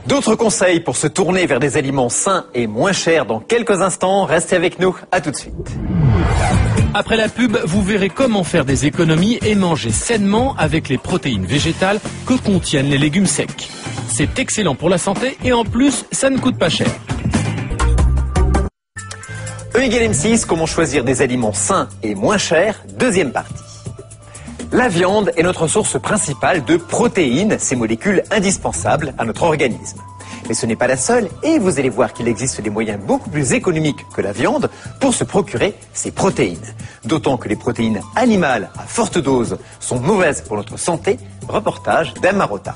D'autres conseils pour se tourner vers des aliments sains et moins chers dans quelques instants. Restez avec nous, à tout de suite. Après la pub, vous verrez comment faire des économies et manger sainement avec les protéines végétales que contiennent les légumes secs. C'est excellent pour la santé et en plus, ça ne coûte pas cher. E=M6, comment choisir des aliments sains et moins chers, deuxième partie. La viande est notre source principale de protéines, ces molécules indispensables à notre organisme. Mais ce n'est pas la seule et vous allez voir qu'il existe des moyens beaucoup plus économiques que la viande pour se procurer ces protéines. D'autant que les protéines animales à forte dose sont mauvaises pour notre santé. Reportage d'Emma Rota.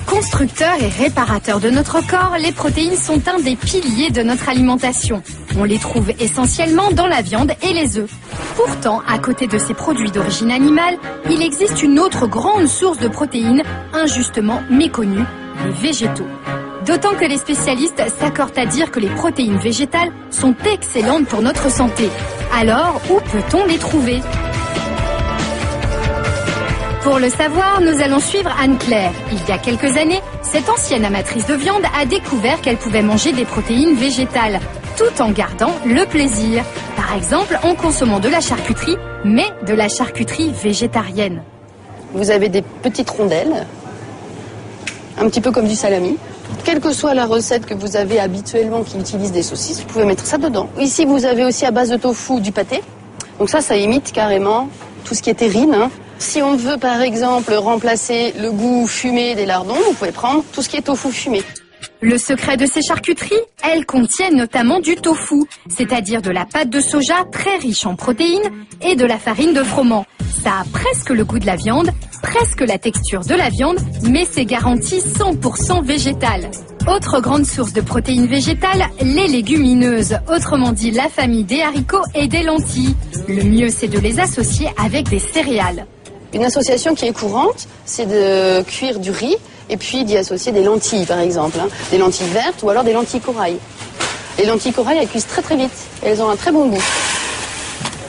Constructeurs et réparateurs de notre corps, les protéines sont un des piliers de notre alimentation. On les trouve essentiellement dans la viande et les œufs. Pourtant, à côté de ces produits d'origine animale, il existe une autre grande source de protéines, injustement méconnue, les végétaux. D'autant que les spécialistes s'accordent à dire que les protéines végétales sont excellentes pour notre santé. Alors, où peut-on les trouver ? Pour le savoir, nous allons suivre Anne-Claire. Il y a quelques années, cette ancienne amatrice de viande a découvert qu'elle pouvait manger des protéines végétales, tout en gardant le plaisir. Par exemple, en consommant de la charcuterie, mais de la charcuterie végétarienne. Vous avez des petites rondelles, un petit peu comme du salami. Quelle que soit la recette que vous avez habituellement qui utilise des saucisses, vous pouvez mettre ça dedans. Ici, vous avez aussi à base de tofu du pâté. Donc ça imite carrément tout ce qui est terrine, hein. Si on veut par exemple remplacer le goût fumé des lardons, vous pouvez prendre tout ce qui est tofu fumé. Le secret de ces charcuteries, elles contiennent notamment du tofu, c'est-à-dire de la pâte de soja très riche en protéines et de la farine de froment. Ça a presque le goût de la viande, presque la texture de la viande, mais c'est garanti 100% végétal. Autre grande source de protéines végétales, les légumineuses, autrement dit la famille des haricots et des lentilles. Le mieux, c'est de les associer avec des céréales. Une association qui est courante, c'est de cuire du riz et puis d'y associer des lentilles, par exemple. Hein. Des lentilles vertes ou alors des lentilles corail. Les lentilles corail, elles cuisent très très vite. Elles ont un très bon goût.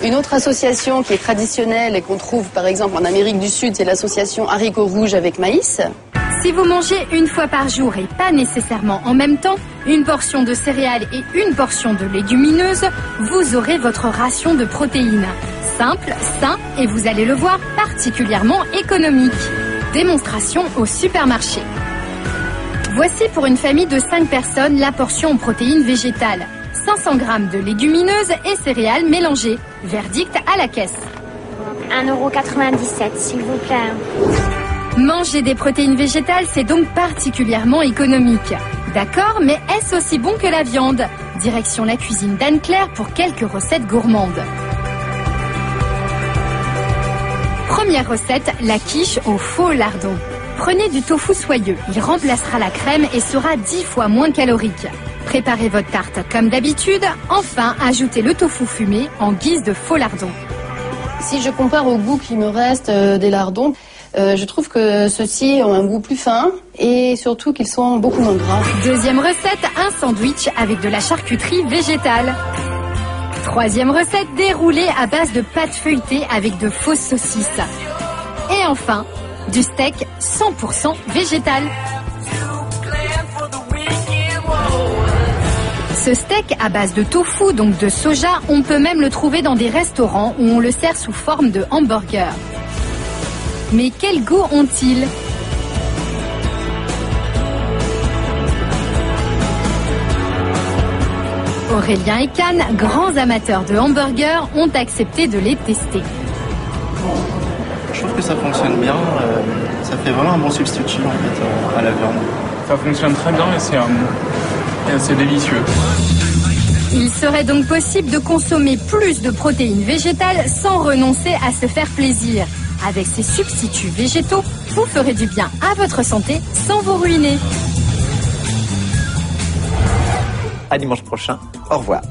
Une autre association qui est traditionnelle et qu'on trouve par exemple en Amérique du Sud, c'est l'association haricots rouges avec maïs. Si vous mangez une fois par jour et pas nécessairement en même temps, une portion de céréales et une portion de légumineuses, vous aurez votre ration de protéines. Simple, sain et vous allez le voir, particulièrement économique. Démonstration au supermarché. Voici pour une famille de 5 personnes la portion en protéines végétales. 500 g de légumineuses et céréales mélangées. Verdict à la caisse. 1,97 € s'il vous plaît. Manger des protéines végétales, c'est donc particulièrement économique. D'accord, mais est-ce aussi bon que la viande ? Direction la cuisine d'Anne-Claire pour quelques recettes gourmandes. Première recette, la quiche au faux lardon. Prenez du tofu soyeux, il remplacera la crème et sera 10 fois moins calorique. Préparez votre tarte comme d'habitude, enfin ajoutez le tofu fumé en guise de faux lardon. Si je compare au goût qui me reste des lardons, je trouve que ceux-ci ont un goût plus fin et surtout qu'ils sont beaucoup moins gras. Deuxième recette, un sandwich avec de la charcuterie végétale. Troisième recette, des roulés à base de pâte feuilletée avec de fausses saucisses. Et enfin, du steak 100% végétal. Ce steak à base de tofu, donc de soja, on peut même le trouver dans des restaurants où on le sert sous forme de hamburger. Mais quel goût ont-ils ? Aurélien et Cannes, grands amateurs de hamburgers, ont accepté de les tester. Je trouve que ça fonctionne bien, ça fait vraiment un bon substitut en fait, à la viande. Ça fonctionne très bien et c'est délicieux. Il serait donc possible de consommer plus de protéines végétales sans renoncer à se faire plaisir. Avec ces substituts végétaux, vous ferez du bien à votre santé sans vous ruiner. À dimanche prochain. Au revoir.